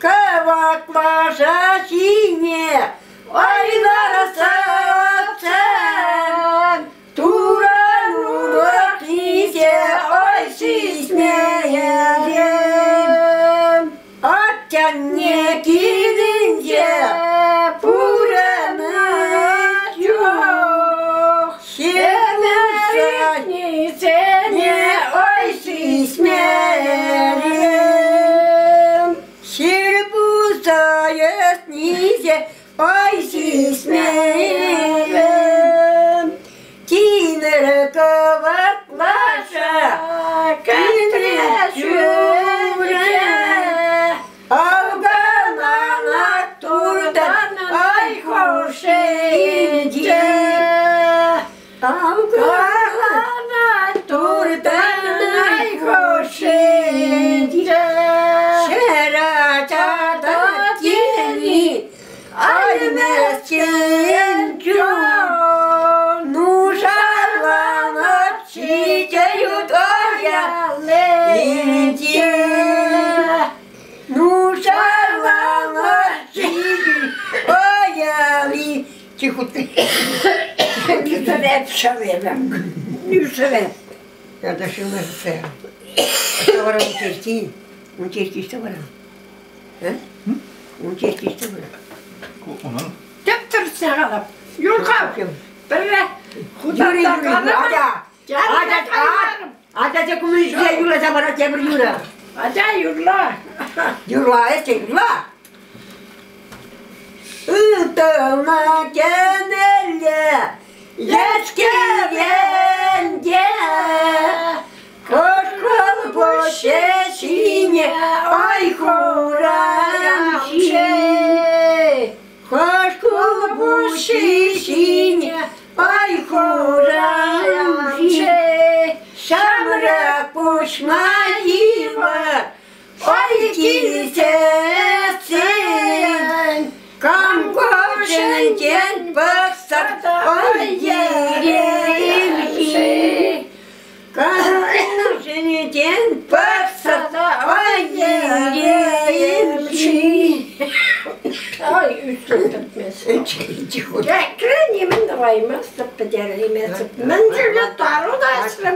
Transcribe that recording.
Kavaklaşa çiğne, aylar satsan. Turan uğrak ise ay sismeyelim. Atcan gidince buranın yok. Şemerini seni ay sismeyelim. Şir bu sayesnize ay sismeyelim. Kinere kavaklaşa katre şure. Avganak turdan ay hoş edince. Avganak turdan ay hoş edince. Şeraçada yeni ay mesken çok. Nuşarlanıp çiçeği doyalince. Nuşarlanıp çiçeği doyalince. Çıkıttı. Bir tane hep şaverim. Bir tane. Ya da şunu severim. İşte var onun çeşki. Onun çeşki işte var. He? Onun çeşki işte var. Onun? Tıptır sağlam. Yürü kalk. Böyle. Yürü. Hadi. Hadi kumu yüzüne yürü. Bana kemir yürü. Hadi yürü. Yürü. Yürü. Itığına genelde Yeşkevence Koşkul bu şeşine Ay kuramşe. Koşkul bu şeşine Ay kuramşe. Şamrak kuşmayı var Ay kilsesin. Kam koşunken baksak ay yerimşi. Kam koşunken baksak ay yerimşi. Ay üstüm tutmasın. Ekran yemin de vaymaz tıp bederliğime tıp. Menzirle taru da asrım.